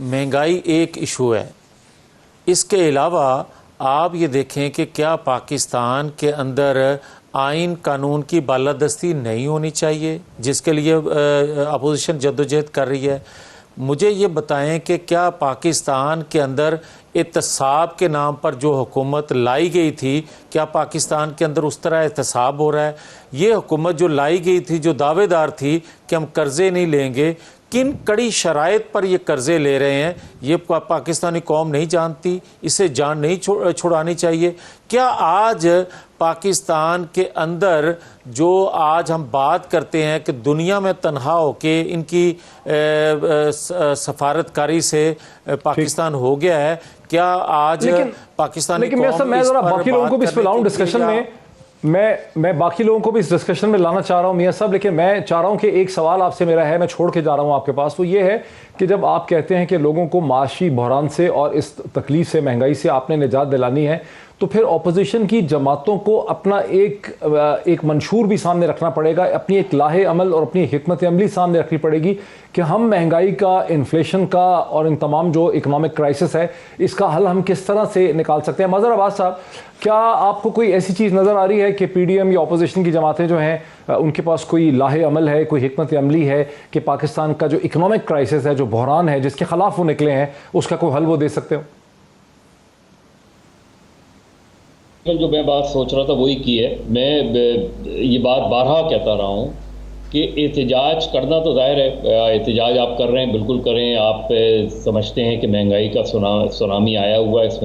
مہنگائی ایک ایشو ہے، اس کے علاوہ آپ یہ دیکھیں کہ کیا پاکستان کے اندر آئین قانون کی بالادستی نہیں ہونی چاہیے جس کے لیے اپوزیشن جدوجہد کر رہی ہے؟ مجھے یہ بتائیں کہ کیا پاکستان کے اندر احتساب کے نام پر جو حکومت لائی گئی تھی، کیا پاکستان کے اندر اس طرح احتساب ہو رہا ہے؟ یہ حکومت جو لائی گئی تھی، جو دعوے دار تھی کہ ہم قرضے نہیں لیں گے، کن کڑی شرائط پر یہ قرضے لے رہے ہیں یہ پاکستانی قوم نہیں جانتی، اسے جان نہیں چھڑانی چاہیے؟ کیا آج پاکستان کے اندر جو آج ہم بات کرتے ہیں کہ دنیا میں تنہا ہو کے ان کی سفارتکاری سے پاکستان ہو گیا ہے، کیا آج پاکستانی قوم میں ذرا باقی لوگوں کو بھی اس پہ لاؤں ڈسکشن میں، میں باقی لوگوں کو بھی اس ڈسکشن میں لانا چاہ رہا ہوں میاں صاحب، لیکن میں چاہ رہا ہوں کہ ایک سوال آپ سے میرا ہے، میں چھوڑ کے جا رہا ہوں آپ کے پاس، وہ یہ ہے کہ جب آپ کہتے ہیں کہ لوگوں کو معاشی بحران سے اور اس تکلیف سے، مہنگائی سے آپ نے نجات دلانی ہے، تو پھر اپوزیشن کی جماعتوں کو اپنا ایک منشور بھی سامنے رکھنا پڑے گا، اپنی ایک لاہے عمل اور اپنی حکمت عملی سامنے رکھنی پڑے گی کہ ہم مہنگائی کا، انفلیشن کا اور ان تمام جو اکنامک کرائسس ہے اس کا حل ہم کس طرح سے نکال سکتے ہیں۔ مظہر عباس صاحب، کیا آپ کو کوئی ایسی چیز نظر آ رہی ہے کہ پی ڈی ایم یا اپوزیشن کی جماعتیں جو ہیں ان کے پاس کوئی لاہے عمل ہے، کوئی حکمت عملی ہے کہ پاکستان کا جو اکنامک کرائسس ہے، جو بحران ہے جس کے خلاف وہ نکلے ہیں، اس کا کوئی حل وہ دے سکتے ہو؟ جو میں بات سوچ رہا تھا وہی کی ہے، میں یہ بات بارہا کہتا رہا ہوں کہ احتجاج کرنا تو ظاہر ہے، احتجاج آپ کر رہے ہیں، بالکل کریں، آپ سمجھتے ہیں کہ مہنگائی کا سونامی آیا ہوا ہے، اس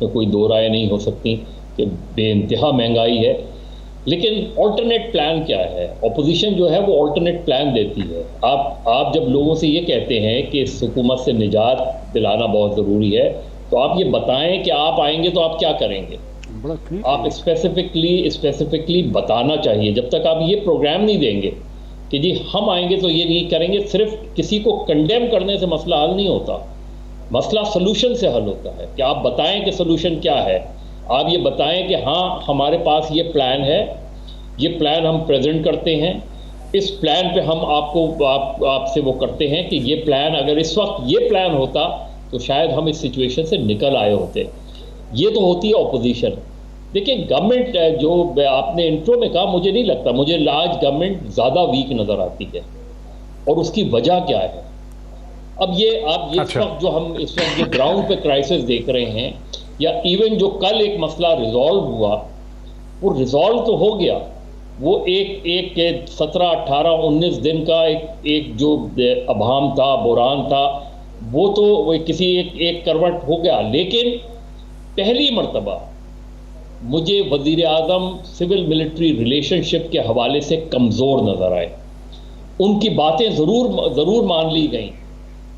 میں کوئی دو رائے نہیں ہو سکتی کہ بے انتہا مہنگائی ہے، لیکن آلٹرنیٹ پلان کیا ہے؟ اپوزیشن جو ہے وہ آلٹرنیٹ پلان دیتی ہے۔ آپ جب لوگوں سے یہ کہتے ہیں کہ اس حکومت سے نجات دلانا بہت ضروری ہے، تو آپ یہ بتائیں کہ آپ آئیں گے تو آپ کیا کریں گے، آپ اسپیسیفکلی بتانا چاہیے۔ جب تک آپ یہ پروگرام نہیں دیں گے کہ جی ہم آئیں گے تو یہ نہیں کریں گے، صرف کسی کو کنڈیم کرنے سے مسئلہ حل نہیں ہوتا، مسئلہ سلوشن سے حل ہوتا ہے کہ آپ بتائیں کہ سلوشن کیا ہے، آپ یہ بتائیں کہ ہاں ہمارے پاس یہ پلان ہے، یہ پلان ہم پریزنٹ کرتے ہیں، اس پلان پہ ہم آپ سے وہ کرتے ہیں کہ یہ پلان، اگر اس وقت یہ پلان ہوتا تو شاید ہم اس سچویشن سے نکل آئے ہوتے۔ یہ تو ہوتی ہے اپوزیشن۔ دیکھیں گورنمنٹ جو آپ نے انٹرو میں کہا، مجھے نہیں لگتا، مجھے آج گورنمنٹ زیادہ ویک نظر آتی ہے، اور اس کی وجہ کیا ہے؟ اب یہ اس وقت جو گراؤنڈ پہ کرائسس دیکھ رہے ہیں، یا ایون جو کل ایک مسئلہ ریزالو ہوا، وہ ریزالو تو ہو گیا، وہ ایک 17 18 19 دن کا ایک جو ابہام تھا، بحران تھا، وہ تو کسی ایک کروٹ ہو گیا، لیکن پہلی مرتبہ مجھے وزیر اعظم سول ملٹری ریلیشن شپ کے حوالے سے کمزور نظر آئے۔ ان کی باتیں ضرور مان لی گئیں،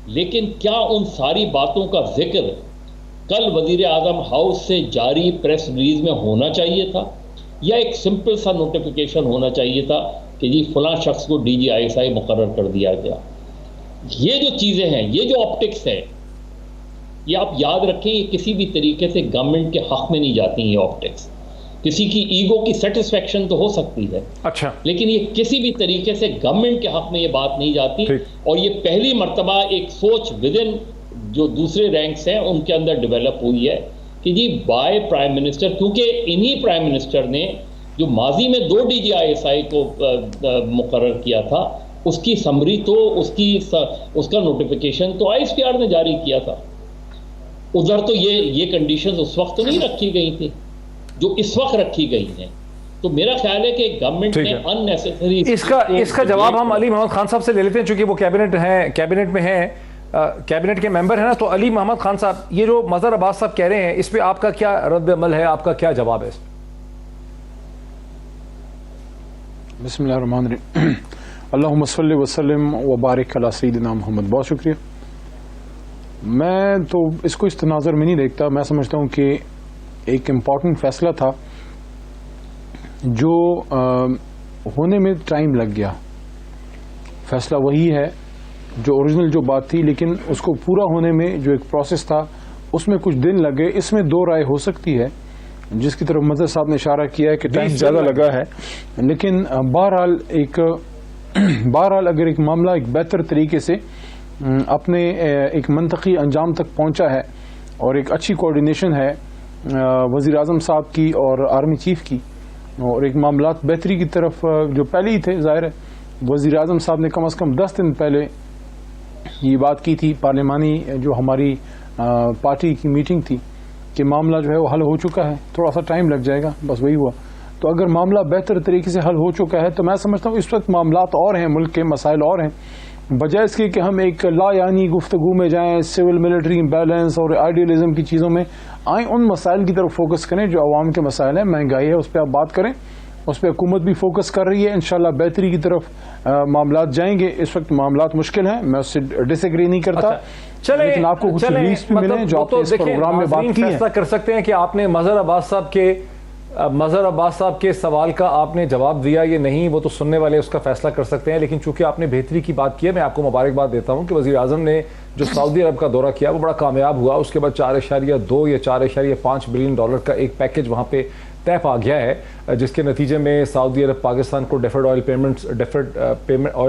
لیکن کیا ان ساری باتوں کا ذکر کل وزیر اعظم ہاؤس سے جاری پریس ریلیز میں ہونا چاہیے تھا، یا ایک سمپل سا نوٹیفیکیشن ہونا چاہیے تھا کہ جی فلاں شخص کو ڈی جی ISI مقرر کر دیا گیا؟ یہ جو چیزیں ہیں، یہ جو آپٹکس ہے، یہ آپ یاد رکھیں، یہ کسی بھی طریقے سے گورنمنٹ کے حق میں نہیں جاتی ہیں۔ یہ آپٹکس کسی کی ایگو کی سیٹسفیکشن تو ہو سکتی ہے، اچھا، لیکن یہ کسی بھی طریقے سے گورنمنٹ کے حق میں یہ بات نہیں جاتی، اور یہ پہلی مرتبہ ایک سوچ ودن جو دوسرے رینکس ہیں ان کے اندر ڈیولپ ہوئی ہے کہ جی بائی پرائم منسٹر، کیونکہ انہی پرائم منسٹر نے جو ماضی میں 2 DG ISI کو مقرر کیا تھا، اس کی سمری تو اس کا نوٹیفیکیشن تو ISPR نے جاری کیا تھا۔ ادھر تو یہ کنڈیشنز اس وقت تو نہیں رکھی گئی تھی جو اس وقت رکھی گئی ہیں۔ تو میرا خیال ہے کہ گورنمنٹ نے ان نیسیسری اس کا جواب ہم علی محمد خان صاحب سے لے لیتے ہیں، چونکہ وہ کیبنٹ میں ہیں، کیبنٹ کے ممبر ہیں نا۔ تو علی محمد خان صاحب، یہ جو مظہر عباس صاحب کہہ رہے ہیں، اس پہ آپ کا کیا رد عمل ہے، آپ کا کیا جواب ہے؟ بسم اللہ الرحمن الرحیم، اللہم صلی وسلم وبارک علی سیدنا محمد۔ بہت شکریہ۔ میں تو اس کو اس تناظر میں نہیں دیکھتا، میں سمجھتا ہوں کہ ایک امپورٹنٹ فیصلہ تھا جو ہونے میں ٹائم لگ گیا۔ فیصلہ وہی ہے جو اوریجنل جو بات تھی، لیکن اس کو پورا ہونے میں جو ایک پروسیس تھا اس میں کچھ دن لگے۔ اس میں 2 رائے ہو سکتی ہے، جس کی طرف مظہر صاحب نے اشارہ کیا ہے کہ ٹائم زیادہ لگا ہے، لیکن بہرحال اگر ایک معاملہ ایک بہتر طریقے سے اپنے ایک منطقی انجام تک پہنچا ہے اور ایک اچھی کوارڈینیشن ہے وزیر اعظم صاحب کی اور آرمی چیف کی، اور ایک معاملات بہتری کی طرف جو پہلے ہی تھے. ظاہر ہے وزیر اعظم صاحب نے کم از کم 10 دن پہلے یہ بات کی تھی پارلیمانی جو ہماری پارٹی کی میٹنگ تھی کہ معاملہ جو ہے وہ حل ہو چکا ہے، تھوڑا سا ٹائم لگ جائے گا، بس وہی ہوا. تو اگر معاملہ بہتر طریقے سے حل ہو چکا ہے تو میں سمجھتا ہوں اس وقت معاملات اور ہیں، ملک کے مسائل اور ہیں، بجائے اس کے کہ ہم ایک لا یعنی گفتگو میں جائیں، سول ملٹری امبیلنس اور آئیڈیالزم کی چیزوں میں آئیں. ان مسائل کی طرف فوکس کریں جو عوام کے مسائل ہیں. مہنگائی ہے، اس پہ آپ بات کریں، اس پہ حکومت بھی فوکس کر رہی ہے. انشاءاللہ بہتری کی طرف معاملات جائیں گے. اس وقت معاملات مشکل ہیں، میں اس سے ڈس ایگری نہیں کرتا، لیکن آپ کو کچھ ریلیز بھی ملیں جو آپ نے اس پروگرام میں بات کی ہے. فیصلہ کر سکتے ہیں کہ آپ نے مظہر عباس صاحب کے سوال کا آپ نے جواب دیا یہ نہیں، وہ تو سننے والے اس کا فیصلہ کر سکتے ہیں. لیکن چونکہ آپ نے بہتری کی بات کی ہے، میں آپ کو مبارکباد دیتا ہوں کہ وزیر اعظم نے جو سعودی عرب کا دورہ کیا وہ بڑا کامیاب ہوا. اس کے بعد 4.2 یا 4.5 بلین ڈالر کا ایک پیکج وہاں پہ طے پا گیا ہے، جس کے نتیجے میں سعودی عرب پاکستان کو ڈیفرڈ آئل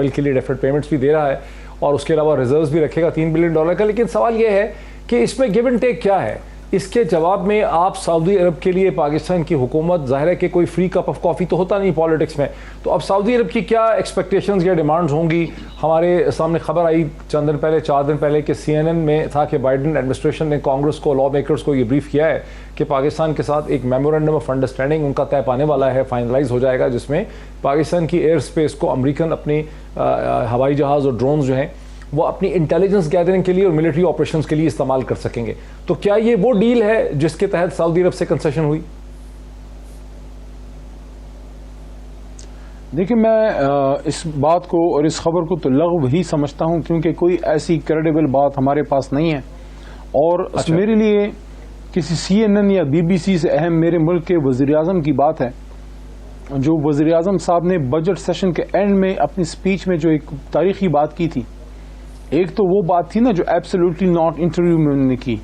کے لیے ڈیفرڈ پیمنٹس بھی دے رہا ہے، اور اس کے علاوہ ریزروز بھی رکھے گا 3 بلین ڈالر کا. لیکن سوال یہ ہے کہ اس میں گیو اینڈ ٹیک کیا ہے؟ اس کے جواب میں آپ سعودی عرب کے لیے پاکستان کی حکومت، ظاہر ہے کہ کوئی فری کپ آف کافی تو ہوتا نہیں پالیٹکس میں، تو اب سعودی عرب کی کیا ایکسپیکٹیشنز یا ڈیمانڈز ہوں گی؟ ہمارے سامنے خبر آئی چند دن پہلے، 4 دن پہلے، کہ CNN میں تھا کہ بائیڈن ایڈمنسٹریشن نے کانگریس کو، لا میکرز کو یہ بریف کیا ہے کہ پاکستان کے ساتھ ایک میمورنڈم آف انڈرسٹینڈنگ ان کا طے پانے والا ہے، فائنلائز ہو جائے گا، جس میں پاکستان کی ایئر سپیس کو امریکن اپنی ہوائی جہاز اور ڈرونز جو ہیں وہ اپنی انٹیلیجنس گیدرنگ کے لیے اور ملٹری آپریشنز کے لیے استعمال کر سکیں گے. تو کیا یہ وہ ڈیل ہے جس کے تحت سعودی عرب سے کنسیشن ہوئی؟ دیکھیں میں اس بات کو اور اس خبر کو تو لغو ہی سمجھتا ہوں، کیونکہ کوئی ایسی کریڈیبل بات ہمارے پاس نہیں ہے. اور میرے لیے کسی CNN یا BBC سے اہم میرے ملک کے وزیر اعظم کی بات ہے، جو وزیر اعظم صاحب نے بجٹ سیشن کے اینڈ میں اپنی سپیچ میں جو ایک تاریخی بات کی تھی. ایک تو وہ بات تھی نا جو ایبسلیوٹلی ناٹ انٹرویو میں انہوں نے کی،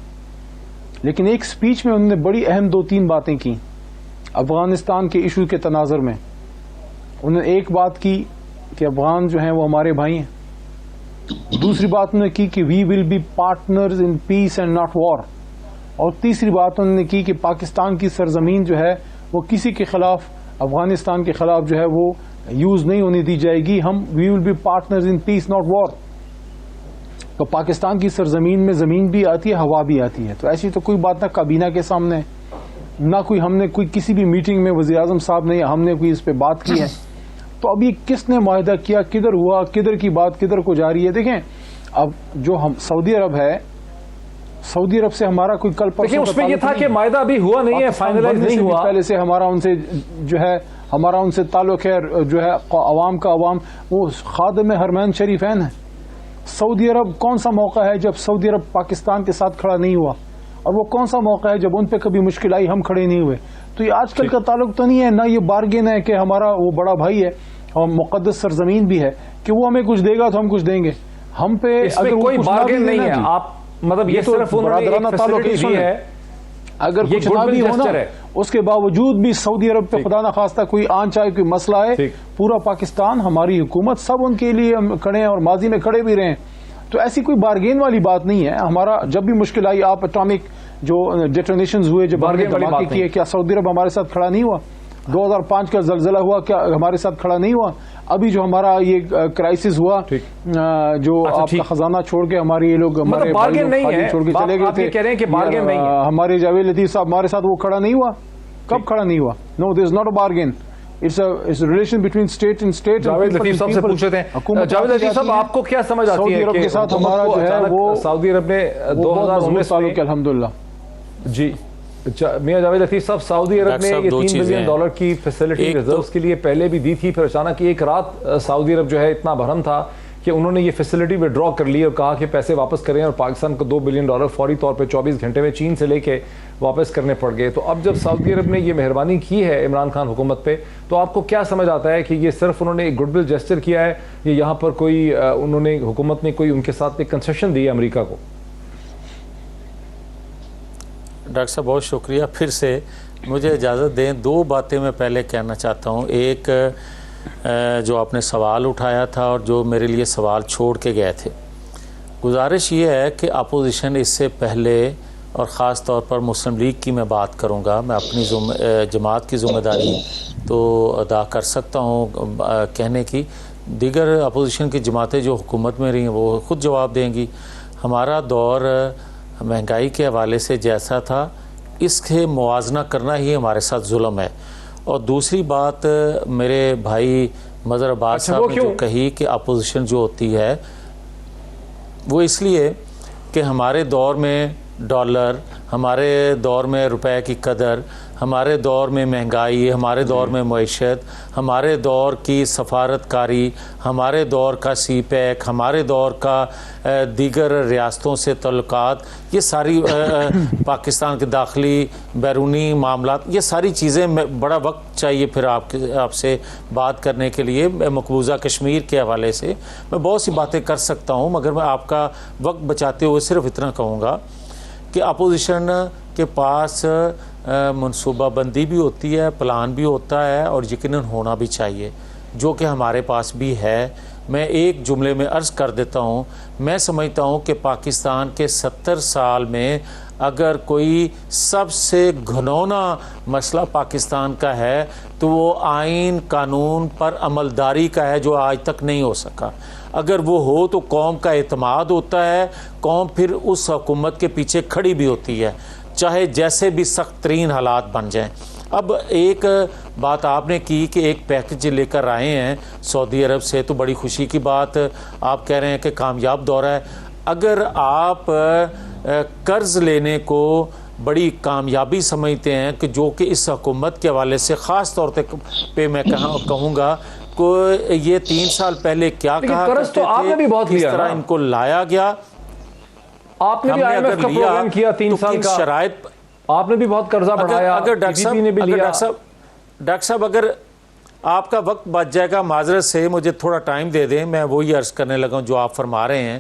لیکن ایک سپیچ میں انہوں نے بڑی اہم 2-3 باتیں کی افغانستان کے ایشو کے تناظر میں. انہوں نے ایک بات کی کہ افغان جو ہیں وہ ہمارے بھائی ہیں، دوسری بات انہوں نے کی کہ we will be partners in peace and not war, اور تیسری بات انہوں نے کی کہ پاکستان کی سرزمین جو ہے وہ کسی کے خلاف، افغانستان کے خلاف جو ہے وہ یوز نہیں ہونے دی جائے گی. ہم we will be partners in peace not war. تو پاکستان کی سرزمین میں زمین بھی آتی ہے، ہوا بھی آتی ہے. تو ایسی تو کوئی بات نہ کابینہ کے سامنے، نہ کوئی ہم نے کوئی کسی بھی میٹنگ میں وزیر اعظم صاحب نے ہم نے کوئی اس پہ بات کی ہے. تو اب یہ کس نے معاہدہ کیا، کدھر ہوا، کدھر کی بات کدھر کو جاری ہے؟ دیکھیں اب جو ہم سعودی عرب ہے، سعودی عرب سے ہمارا کوئی کل پرسوں اس میں یہ تھا کہ معاہدہ ابھی ہوا نہیں ہے، فائنلائز نہیں ہوا، پہلے سے ہمارا ان سے جو ہے ہمارا ان سے تعلق ہے، جو ہے عوام کا عوام، وہ خادم حرمین شریفین ہے. سعودی عرب کون سا موقع ہے جب سعودی عرب پاکستان کے ساتھ کھڑا نہیں ہوا، اور وہ کون سا موقع ہے جب ان پہ کبھی مشکل آئی ہم کھڑے نہیں ہوئے؟ تو یہ آج کل کا تعلق تو نہیں ہے، نہ یہ بارگین ہے کہ ہمارا وہ بڑا بھائی ہے اور مقدس سرزمین بھی ہے کہ وہ ہمیں کچھ دے گا تو ہم کچھ دیں گے. ہم پہ اگر کوئی بارگین نہیں ہے، آپ مطلب یہ صرف برادرانہ تعلق ہے. اگر کچھ نہ بھی ہونا اس کے باوجود بھی سعودی عرب پہ خدا نہ خواستہ کوئی آن چاہے کوئی مسئلہ ہے، پورا پاکستان، ہماری حکومت، سب ان کے لیے کھڑے ہیں اور ماضی میں کھڑے بھی رہے ہیں. تو ایسی کوئی بارگین والی بات نہیں ہے. ہمارا جب بھی مشکل آئی، آپ اٹامک جو ڈیٹونیشنز ہوئے، جب دھماکے کیے، کیا سعودی عرب ہمارے ساتھ کھڑا نہیں ہوا؟ 2005 کا زلزلہ ہوا، کیا ہمارے ساتھ کھڑا نہیں ہوا؟ ابھی جو ہمارا یہ کرائسس ہوا، جو آپ کا خزانہ چھوڑ کے ہمارے یہ لوگ ہمارے چھوڑ کے چلے گئے تھے، ہمارے جاوید لطیف صاحب ہمارے ساتھ وہ کھڑا نہیں ہوا. کب کھڑا نہیں ہوا؟ No, there is not a bargain. It's a relation between state and state. Javed Latif sahab سے پوچھتے ہیں. جاوید لطیف صاحب آپ کو کیا سمجھ آتی ہے کہ ہمارا جو ہے وہ سعودی عرب نے 2019 میں الحمدللہ جی میاں جاوید لطیف صاحب، سعودی عرب نے یہ $3 بلین کی فیسلٹی ریزروز کے لیے پہلے بھی دی تھی، پھر اچانک ایک رات سعودی عرب جو ہے اتنا بھرم تھا کہ انہوں نے یہ فیسلٹی وڈرا کر لی اور کہا کہ پیسے واپس کریں، اور پاکستان کو $2 بلین فوری طور پہ 24 گھنٹے میں چین سے لے کے واپس کرنے پڑ گئے. تو اب جب سعودی عرب نے یہ مہربانی کی ہے عمران خان حکومت پہ، تو آپ کو کیا سمجھ آتا ہے کہ یہ صرف انہوں نے ایک گڈ ول جیسچر کیا ہے، یا یہاں پر کوئی انہوں نے حکومت نے کوئی ان کے ساتھ ایک کنسیشن دی ہے امریکہ کو؟ ڈاکٹر صاحب بہت شکریہ. پھر سے مجھے اجازت دیں، 2 باتیں میں پہلے کہنا چاہتا ہوں. ایک جو آپ نے سوال اٹھایا تھا اور جو میرے لیے سوال چھوڑ کے گئے تھے، گزارش یہ ہے کہ اپوزیشن اس سے پہلے، اور خاص طور پر مسلم لیگ کی میں بات کروں گا، میں اپنی جماعت کی ذمہ داری تو ادا کر سکتا ہوں کہنے کی، دیگر اپوزیشن کی جماعتیں جو حکومت میں رہی ہیں وہ خود جواب دیں گی۔ ہمارا دور مہنگائی کے حوالے سے جیسا تھا، اس کے موازنہ کرنا ہی ہمارے ساتھ ظلم ہے۔ اور دوسری بات میرے بھائی مظہر عباس صاحب نے جو کہی کہ اپوزیشن جو ہوتی ہے وہ اس لیے کہ ہمارے دور میں ڈالر، ہمارے دور میں روپے کی قدر، ہمارے دور میں مہنگائی، ہمارے دور میں معیشت، ہمارے دور کی سفارتکاری، ہمارے دور کا سی پیک، ہمارے دور کا دیگر ریاستوں سے تعلقات، یہ ساری پاکستان کے داخلی بیرونی معاملات، یہ ساری چیزیں بڑا وقت چاہیے پھر آپ سے بات کرنے کے لیے۔ مقبوضہ کشمیر کے حوالے سے میں بہت سی باتیں کر سکتا ہوں، مگر میں آپ کا وقت بچاتے ہوئے صرف اتنا کہوں گا کہ اپوزیشن کے پاس منصوبہ بندی بھی ہوتی ہے، پلان بھی ہوتا ہے، اور یقیناً ہونا بھی چاہیے، جو کہ ہمارے پاس بھی ہے۔ میں ایک جملے میں عرض کر دیتا ہوں، میں سمجھتا ہوں کہ پاکستان کے 70 سال میں اگر کوئی سب سے گھنونا مسئلہ پاکستان کا ہے تو وہ آئین قانون پر عملداری کا ہے، جو آج تک نہیں ہو سکا۔ اگر وہ ہو تو قوم کا اعتماد ہوتا ہے، قوم پھر اس حکومت کے پیچھے کھڑی بھی ہوتی ہے، چاہے جیسے بھی سخت ترین حالات بن جائیں۔ اب ایک بات آپ نے کی کہ ایک پیکج لے کر آئے ہیں سعودی عرب سے، تو بڑی خوشی کی بات، آپ کہہ رہے ہیں کہ کامیاب دورہ ہے۔ اگر آپ قرض لینے کو بڑی کامیابی سمجھتے ہیں کہ جو کہ اس حکومت کے حوالے سے خاص طور پہ میں کہوں گا کو یہ 3 سال پہلے کیا کہا کرتے تھے، کس طرح ان کو لایا گیا، آپ نے بھی آئی ایم ایف کا پروگرام کیا 3 سال کا، شرائط آپ نے بھی بہت قرضہ بڑھایا، اگر ڈاکٹر صاحب اگر آپ کا وقت بچ جائے گا، معذرت سے مجھے تھوڑا ٹائم دے دیں، میں وہی عرض کرنے لگا ہوں جو آپ فرما رہے ہیں۔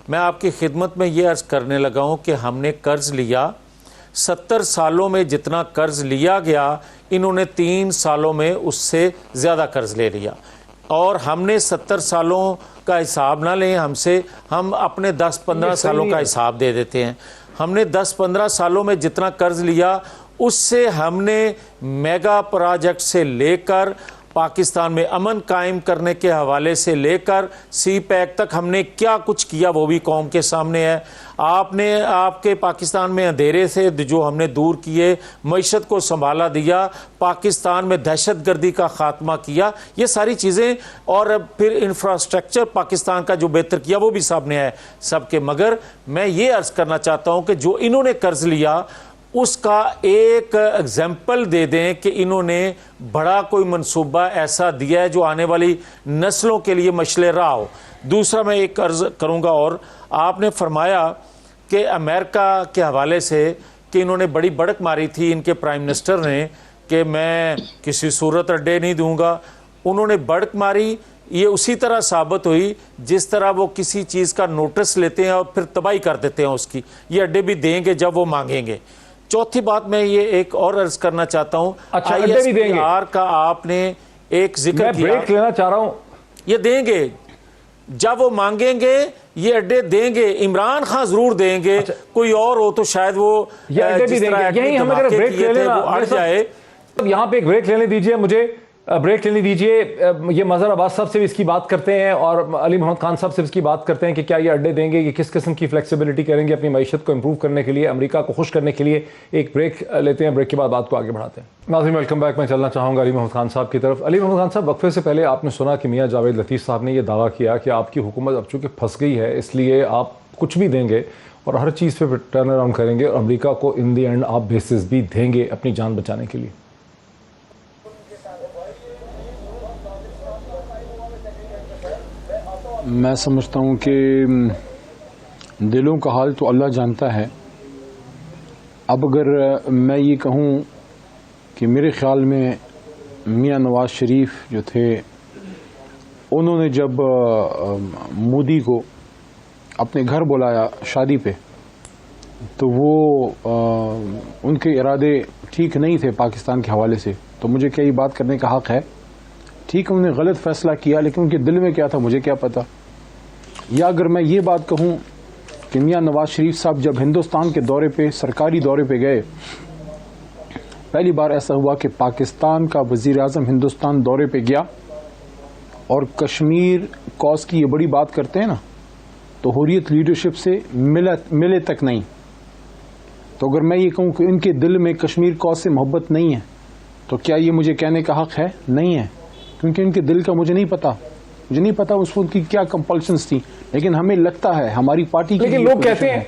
میں آپ کی خدمت میں یہ عرض کرنے لگا ہوں کہ ہم نے قرض لیا، 70 سالوں میں جتنا قرض لیا گیا انہوں نے 3 سالوں میں اس سے زیادہ قرض لے لیا، اور ہم نے 70 سالوں کا حساب نہ لیں ہم سے، ہم اپنے 10-15 سالوں کا حساب دے دیتے ہیں۔ ہم نے 10-15 سالوں میں جتنا قرض لیا اس سے ہم نے میگا پروجیکٹ سے لے کر پاکستان میں امن قائم کرنے کے حوالے سے لے کر سی پیک تک ہم نے کیا کچھ کیا وہ بھی قوم کے سامنے ہے۔ آپ کے پاکستان میں اندھیرے سے جو ہم نے دور کیے، معیشت کو سنبھالا دیا، پاکستان میں دہشت گردی کا خاتمہ کیا، یہ ساری چیزیں، اور پھر انفراسٹرکچر پاکستان کا جو بہتر کیا وہ بھی سامنے ہے سب کے۔ مگر میں یہ عرض کرنا چاہتا ہوں کہ جو انہوں نے قرض لیا اس کا ایک ایگزامپل دے دیں کہ انہوں نے بڑا کوئی منصوبہ ایسا دیا ہے جو آنے والی نسلوں کے لیے مشعل راہ ہو۔ دوسرا میں ایک عرض کروں گا، اور آپ نے فرمایا کہ امریکہ کے حوالے سے کہ انہوں نے بڑی بڑک ماری تھی ان کے پرائم منسٹر نے کہ میں کسی صورت اڈے نہیں دوں گا، انہوں نے بڑک ماری، یہ اسی طرح ثابت ہوئی جس طرح وہ کسی چیز کا نوٹس لیتے ہیں اور پھر تباہی کر دیتے ہیں اس کی، یہ اڈے بھی دیں گے جب وہ مانگیں گے۔ چوتھی بات میں یہ ایک اور عرض کرنا چاہتا ہوں، اڈے بھی دیں گے کا آپ نے ایک ذکر کیا، میں بریک لینا چاہ رہا ہوں، یہ دیں گے جب وہ مانگیں گے، یہ اڈے دیں گے، عمران خان ضرور دیں گے، کوئی اور ہو تو شاید وہ یہ اڈے بھی دیں گے۔ یہیں ہمیں اگر بریک لے لینا اڑ جائے، یہاں پہ ایک بریک لینے دیجئے، مجھے بریک لینے دیجئے۔ یہ مظہر عباس صاحب سے بھی اس کی بات کرتے ہیں اور علی محمد خان صاحب سے اس کی بات کرتے ہیں کہ کیا یہ اڈے دیں گے، یہ کس قسم کی فلیکسیبلٹی کریں گے اپنی معیشت کو امپروو کرنے کے لیے، امریکہ کو خوش کرنے کے لیے۔ ایک بریک لیتے ہیں، بریک کے بعد بات کو آگے بڑھاتے ہیں۔ ناظرین ویلکم بیک، میں چلنا چاہوں گا علی محمد خان صاحب کی طرف۔ علی محمد خان صاحب، وقفے سے پہلے آپ نے سنا کہ میاں جاوید لطیف صاحب نے یہ دعویٰ کیا کہ آپ کی حکومت اب چونکہ پھنس گئی ہے اس لیے آپ کچھ بھی دیں گے اور ہر چیز پہ ٹرن اراؤنڈ کریں گے، اور امریکہ کو ان دی اینڈ آپ بیسز بھی دیں گے اپنی جان بچانے کے لیے۔ میں سمجھتا ہوں کہ دلوں کا حال تو اللہ جانتا ہے۔ اب اگر میں یہ کہوں کہ میرے خیال میں میاں نواز شریف جو تھے انہوں نے جب مودی کو اپنے گھر بلایا شادی پہ تو وہ ان کے ارادے ٹھیک نہیں تھے پاکستان کے حوالے سے، تو مجھے کیا یہ بات کرنے کا حق ہے؟ ٹھیک انہوں نے غلط فیصلہ کیا، لیکن ان کے دل میں کیا تھا مجھے کیا پتا۔ یا اگر میں یہ بات کہوں کہ میاں نواز شریف صاحب جب ہندوستان کے دورے پہ سرکاری دورے پہ گئے، پہلی بار ایسا ہوا کہ پاکستان کا وزیر اعظم ہندوستان دورے پہ گیا اور کشمیر کاز کی یہ بڑی بات کرتے ہیں نا، تو حریت لیڈرشپ سے ملے تک نہیں. تو اگر میں یہ کہوں کہ ان کے دل میں کشمیر کاز سے محبت نہیں ہے تو کیا یہ مجھے کہنے کا حق ہے؟ نہیں ہے، کیونکہ ان کے دل کا مجھے نہیں پتا اس وقت کی کیا کمپلشنز تھی. لیکن ہمیں لگتا ہے ہماری پارٹی کی، لیکن لوگ کہتے ہیں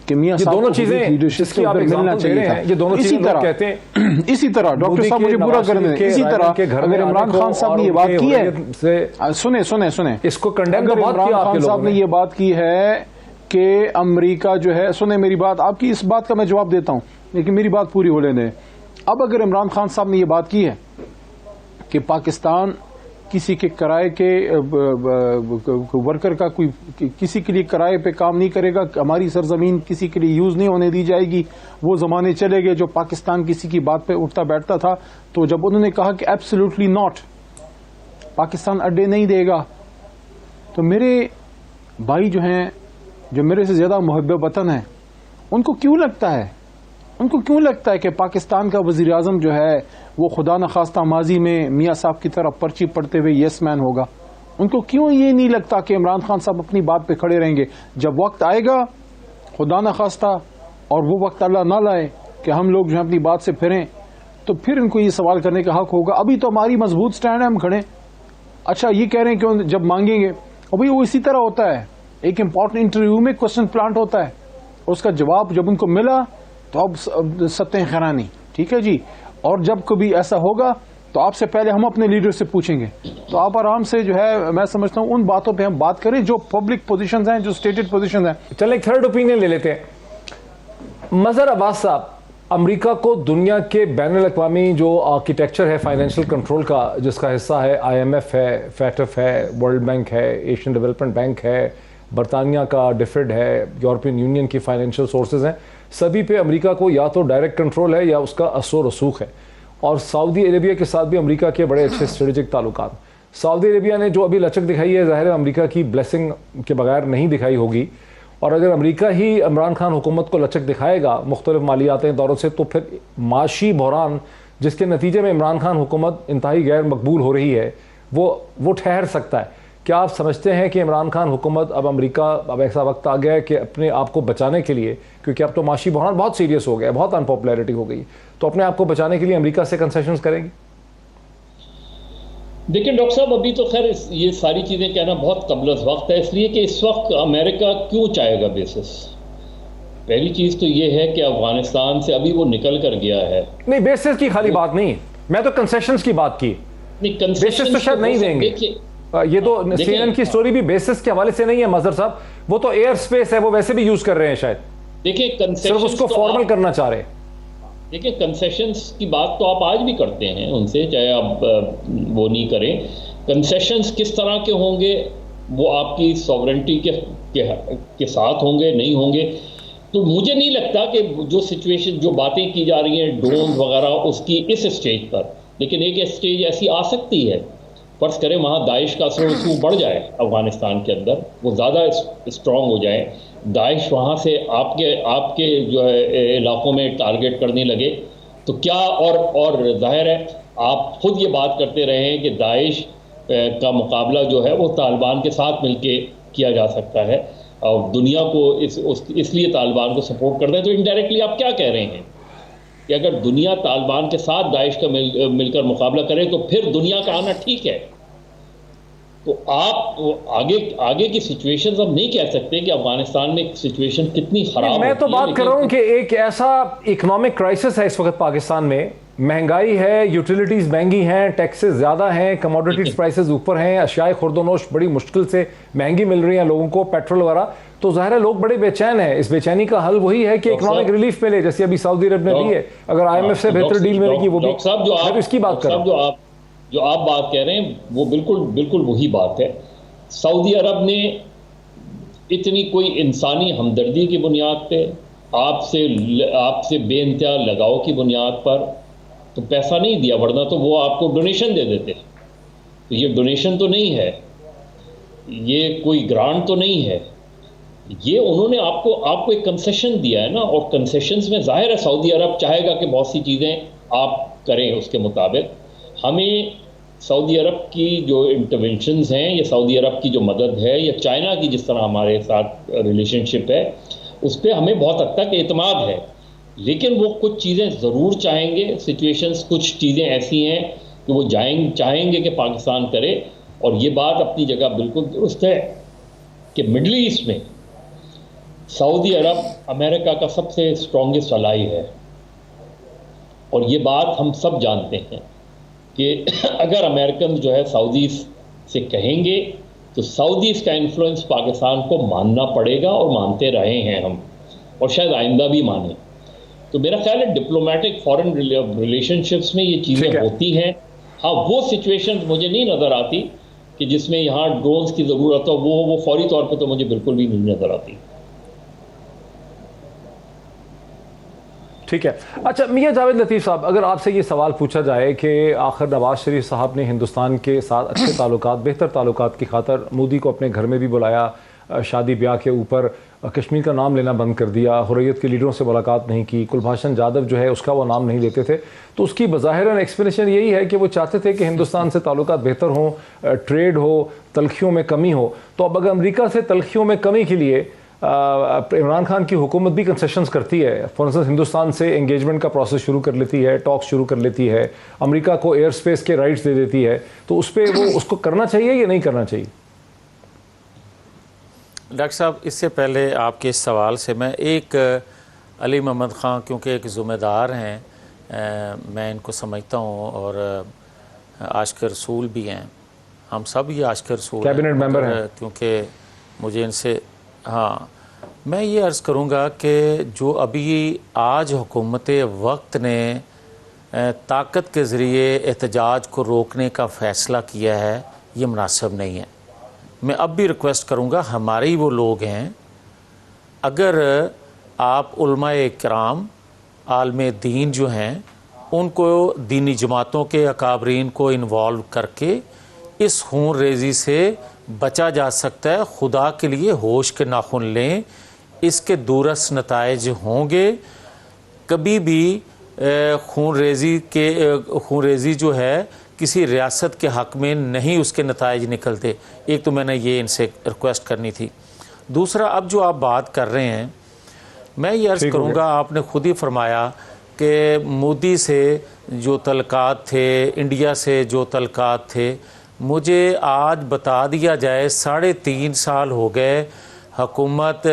کہ میاں صاحب دونوں چیزیں لیڈرشپ کے اوپر ملنا چاہیے تھا. یہ دونوں چیزیں لوگ کہتے ہیں. اسی طرح ڈاکٹر صاحب مجھے برا کر دیں، اسی طرح اگر عمران خان صاحب نے یہ بات کی ہے، سنیں اس کو کنڈیم اگر عمران خان صاحب نے یہ بات کی ہے کہ امریکہ جو ہے، سنیں میری بات، آپ کی اس بات کا میں جواب دیتا ہوں لیکن میری بات پوری ہو لینے. اب اگر عمران خان صاحب نے یہ بات کی ہے کہ پاکستان کسی کے کرائے کے ورکر کا کوئی کسی کے لیے کرائے پہ کام نہیں کرے گا، ہماری سرزمین کسی کے لیے یوز نہیں ہونے دی جائے گی، وہ زمانے چلے گئے جو پاکستان کسی کی بات پہ اٹھتا بیٹھتا تھا. تو جب انہوں نے کہا کہ ایبسلیوٹلی ناٹ، پاکستان اڈے نہیں دے گا، تو میرے بھائی جو ہیں، جو میرے سے زیادہ محب وطن ہیں، ان کو کیوں لگتا ہے کہ پاکستان کا وزیر اعظم جو ہے وہ خدا نخواستہ ماضی میں میاں صاحب کی طرح پرچی پڑھتے ہوئے یس مین ہوگا؟ ان کو کیوں یہ نہیں لگتا کہ عمران خان صاحب اپنی بات پہ کھڑے رہیں گے؟ جب وقت آئے گا خدا نخواستہ، اور وہ وقت اللہ نہ لائے کہ ہم لوگ جو ہے اپنی بات سے پھریں، تو پھر ان کو یہ سوال کرنے کا حق ہوگا. ابھی تو ہماری مضبوط سٹینڈ ہے، ہم کھڑے. اچھا یہ کہہ رہے ہیں کہ جب مانگیں گے، ابھی وہ اسی طرح ہوتا ہے، ایک امپورٹنٹ انٹرویو میں کوشچن پلانٹ ہوتا ہے، اس کا جواب جب ان کو ملا تو اب ستیں خیرانی، ٹھیک ہے جی. اور جب کبھی ایسا ہوگا تو آپ سے پہلے ہم اپنے لیڈر سے پوچھیں گے. تو آپ آرام سے جو ہے، میں سمجھتا ہوں ان باتوں پہ ہم بات کریں جو پبلک پوزیشنز ہیں، جو اسٹیٹڈ پوزیشنز ہیں. چلیں ایک تھرڈ اوپینین لے لیتے ہیں. مظہر عباس صاحب، امریکہ کو دنیا کے بین الاقوامی جو آرکیٹیکچر ہے فائنینشیل کنٹرول کا، جس کا حصہ ہے IMF ہے، فیٹف ہے، ورلڈ بینک ہے، ایشین ڈیولپمنٹ بینک ہے، برطانیہ کا ڈیفڈ ہے، یورپین یونین کی فائنینشیل سورسز ہیں، سبھی پہ امریکہ کو یا تو ڈائریکٹ کنٹرول ہے یا اس کا اثر و رسوخ ہے. اور سعودی عربیہ کے ساتھ بھی امریکہ کے بڑے اچھے اسٹریٹجک تعلقات. سعودی عربیہ نے جو ابھی لچک دکھائی ہے، ظاہر ہے امریکہ کی بلیسنگ کے بغیر نہیں دکھائی ہوگی، اور اگر امریکہ ہی عمران خان حکومت کو لچک دکھائے گا مختلف مالیاتی دوروں سے، تو پھر معاشی بحران جس کے نتیجے میں عمران خان حکومت انتہائی غیر مقبول ہو رہی ہے وہ ٹھہر سکتا ہے. کیا آپ سمجھتے ہیں کہ عمران خان حکومت اب ایسا وقت آ گیا ہے کہ اپنے آپ کو بچانے کے لیے، کیونکہ اب تو معاشی بحران بہت سیریس ہو گیا، بہت انپاپولیرٹی ہو گئی، تو اپنے آپ کو بچانے کے لیے امریکہ سے کنسیشنز کریں گی؟ دیکھیں ڈاکٹر صاحب، ابھی تو خیر یہ ساری چیزیں کہنا بہت قبل از وقت ہے، اس لیے کہ اس وقت امریکہ کیوں چاہے گا بیسس. پہلی چیز تو یہ ہے کہ افغانستان سے ابھی وہ نکل کر گیا ہے. نہیں، بیسس کی خالی بات نہیں ہے، میں تو کنسیشنز کی بات کی. بیسس تو شاید نہیں دیں گے. یہ تو CNN کی سٹوری بھی بیسس کے حوالے سے نہیں ہے مظہر صاحب، وہ تو ایئر سپیس ہے، وہ ویسے بھی یوز کر رہے ہیں، شاید دیکھیں صرف اس کو فارمل کرنا چاہ رہے ہیں. دیکھیں کنسیشنز کی بات تو آپ آج بھی کرتے ہیں ان سے، چاہے آپ وہ نہیں کریں. کنسیشنز کس طرح کے ہوں گے وہ آپ کی سوورنٹی کے ساتھ ہوں گے، نہیں ہوں گے. تو مجھے نہیں لگتا کہ جو سچویشن، جو باتیں کی جا رہی ہیں ڈرون وغیرہ، اس کی اس اسٹیج پر، لیکن ایک اسٹیج ایسی آ سکتی ہے، فرض کریں وہاں داعش کا اثر و رسوخ بڑھ جائے افغانستان کے اندر، وہ زیادہ اسٹرانگ ہو جائے، داعش وہاں سے آپ کے جو ہے علاقوں میں ٹارگٹ کرنے لگے، تو کیا اور ظاہر ہے آپ خود یہ بات کرتے رہے ہیں کہ داعش کا مقابلہ جو ہے وہ طالبان کے ساتھ مل کے کیا جا سکتا ہے، اور دنیا کو اس لیے طالبان کو سپورٹ کرتا ہے. تو انڈائریکٹلی آپ کیا کہہ رہے ہیں کہ اگر دنیا طالبان کے ساتھ داعش کا مل کر مقابلہ کرے تو پھر دنیا کا آنا ٹھیک ہے. تو آپ آگے کی سچویشنز ہم نہیں کہہ سکتے کہ افغانستان میں سچویشن کتنی خراب ہے. میں تو بات کر رہا ہوں کہ ایک ایسا اکنامک کرائسس ہے اس وقت پاکستان میں، مہنگائی ہے، یوٹیلیٹیز مہنگی ہیں، ٹیکسز زیادہ ہیں، کموڈیٹیز پرائسز اوپر ہیں، اشیاء خرد و نوش بڑی مشکل سے مہنگی مل رہی ہیں لوگوں کو، پیٹرول وغیرہ. تو ظاہر ہے لوگ بڑے بے چین ہیں. اس بے چینی کا حل وہی ہے کہ اکنامک ریلیف ملے، جیسے ابھی سعودی عرب نے لی ہے. اگر IMF سے بہتر ڈیل ملے گی وہ بھی. میں اس کی بات کر رہا ہوں. جو آپ بات کہہ رہے ہیں وہ بالکل وہی بات ہے. سعودی عرب نے اتنی کوئی انسانی ہمدردی کی بنیاد پہ، آپ سے بے انتہا لگاؤ کی بنیاد پر تو پیسہ نہیں دیا، ورنہ تو وہ آپ کو ڈونیشن دے دیتے. تو یہ ڈونیشن تو نہیں ہے، یہ کوئی گرانٹ تو نہیں ہے، یہ انہوں نے آپ کو ایک کنسیشن دیا ہے نا, اور کنسیشنز میں ظاہر ہے سعودی عرب چاہے گا کہ بہت سی چیزیں آپ کریں اس کے مطابق. ہمیں سعودی عرب کی جو انٹرونشنز ہیں یا سعودی عرب کی جو مدد ہے یا چائنا کی جس طرح ہمارے ساتھ ریلیشن شپ ہے اس پہ ہمیں بہت حد تک اعتماد ہے, لیکن وہ کچھ چیزیں ضرور چاہیں گے, سچویشنز کچھ چیزیں ایسی ہیں کہ وہ چاہیں گے کہ پاکستان کرے. اور یہ بات اپنی جگہ بالکل درست ہے کہ مڈل ایسٹ میں سعودی عرب امریکہ کا سب سے اسٹرانگسٹ الائی ہے, اور یہ بات ہم سب جانتے ہیں کہ اگر امریکن جو ہے سعودیز سے کہیں گے تو سعودیز کا انفلوئنس پاکستان کو ماننا پڑے گا, اور مانتے رہے ہیں ہم, اور شاید آئندہ بھی مانیں. تو میرا خیال ہے ڈپلومیٹک فارن ریلیشن شپس میں یہ چیزیں ہوتی ہیں. ہاں وہ سچویشن مجھے نہیں نظر آتی کہ جس میں یہاں ڈرونز کی ضرورت ہو, وہ فوری طور پہ تو مجھے بالکل بھی نہیں نظر آتی. ٹھیک ہے. اچھا میاں جاوید لطیف صاحب, اگر آپ سے یہ سوال پوچھا جائے کہ آخر نواز شریف صاحب نے ہندوستان کے ساتھ اچھے تعلقات, بہتر تعلقات کی خاطر مودی کو اپنے گھر میں بھی بلایا, شادی بیاہ کے اوپر کشمیر کا نام لینا بند کر دیا, حریت کے لیڈروں سے ملاقات نہیں کی, کلبھاشن جادو جو ہے اس کا وہ نام نہیں لیتے تھے, تو اس کی بظاہر ایکسپلینیشن یہی ہے کہ وہ چاہتے تھے کہ ہندوستان سے تعلقات بہتر ہوں, ٹریڈ ہو, تلخیوں میں کمی ہو. تو اب اگر امریکہ سے تلخیوں میں کمی کے لیے عمران خان کی حکومت بھی کنسیشنز کرتی ہے, فار انسٹنس ہندوستان سے انگیجمنٹ کا پروسیس شروع کر لیتی ہے, ٹاک شروع کر لیتی ہے, امریکہ کو ایئر سپیس کے رائٹس دے دیتی ہے, تو اس پہ وہ اس کو کرنا چاہیے یا نہیں کرنا چاہیے؟ ڈاکٹر صاحب اس سے پہلے آپ کے اس سوال سے میں ایک علی محمد خان کیونکہ ایک ذمہ دار ہیں, میں ان کو سمجھتا ہوں اور عاشق رسول بھی ہیں, ہم سب یہ عاشق رسول کیبنٹ ممبر ہیں, کیونکہ مجھے ان سے میں یہ عرض کروں گا کہ جو ابھی آج حکومت وقت نے طاقت کے ذریعے احتجاج کو روکنے کا فیصلہ کیا ہے یہ مناسب نہیں ہے. میں اب بھی ریکویسٹ کروں گا, ہمارے ہی وہ لوگ ہیں, اگر آپ علماء کرام عالم دین جو ہیں ان کو دینی جماعتوں کے اکابرین کو انوالو کر کے اس خون ریزی سے بچا جا سکتا ہے, خدا کے لیے ہوش کے ناخن لیں, اس کے دورس نتائج ہوں گے. کبھی بھی خون ریزی جو ہے کسی ریاست کے حق میں نہیں اس کے نتائج نکلتے. ایک تو میں نے یہ ان سے ریکویسٹ کرنی تھی. دوسرا, اب جو آپ بات کر رہے ہیں میں یہ عرض کروں گا, آپ نے خود ہی فرمایا کہ مودی سے جو تعلقات تھے, انڈیا سے جو تعلقات تھے, مجھے آج بتا دیا جائے 3.5 سال ہو گئے حکومت,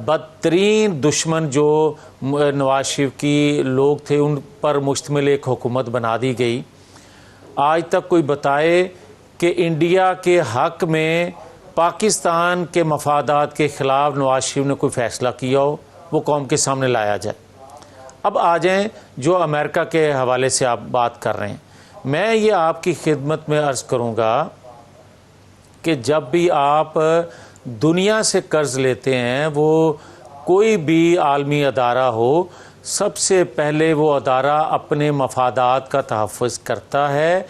بدترین دشمن جو نواز شریف کی لوگ تھے ان پر مشتمل ایک حکومت بنا دی گئی. آج تک کوئی بتائے کہ انڈیا کے حق میں پاکستان کے مفادات کے خلاف نواز شریف نے کوئی فیصلہ کیا ہو, وہ قوم کے سامنے لایا جائے. اب آ جائیں جو امریکہ کے حوالے سے آپ بات کر رہے ہیں, میں یہ آپ کی خدمت میں عرض کروں گا کہ جب بھی آپ دنیا سے قرض لیتے ہیں, وہ کوئی بھی عالمی ادارہ ہو, سب سے پہلے وہ ادارہ اپنے مفادات کا تحفظ کرتا ہے,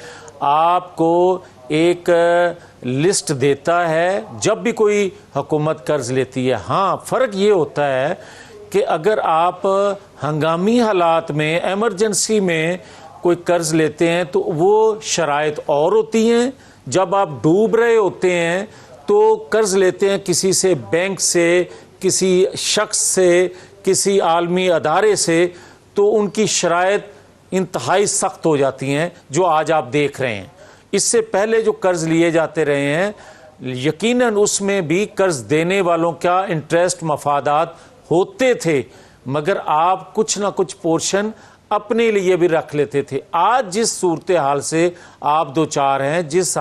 آپ کو ایک لسٹ دیتا ہے جب بھی کوئی حکومت قرض لیتی ہے. ہاں فرق یہ ہوتا ہے کہ اگر آپ ہنگامی حالات میں ایمرجنسی میں کوئی قرض لیتے ہیں تو وہ شرائط اور ہوتی ہیں. جب آپ ڈوب رہے ہوتے ہیں تو قرض لیتے ہیں کسی سے, بینک سے, کسی شخص سے, کسی عالمی ادارے سے, تو ان کی شرائط انتہائی سخت ہو جاتی ہیں جو آج آپ دیکھ رہے ہیں. اس سے پہلے جو قرض لیے جاتے رہے ہیں یقیناً اس میں بھی قرض دینے والوں کا انٹرسٹ مفادات ہوتے تھے, مگر آپ کچھ نہ کچھ پورشن اپنے لیے بھی رکھ لیتے تھے. آج جس صورتحال سے آپ دو چار ہیں, جس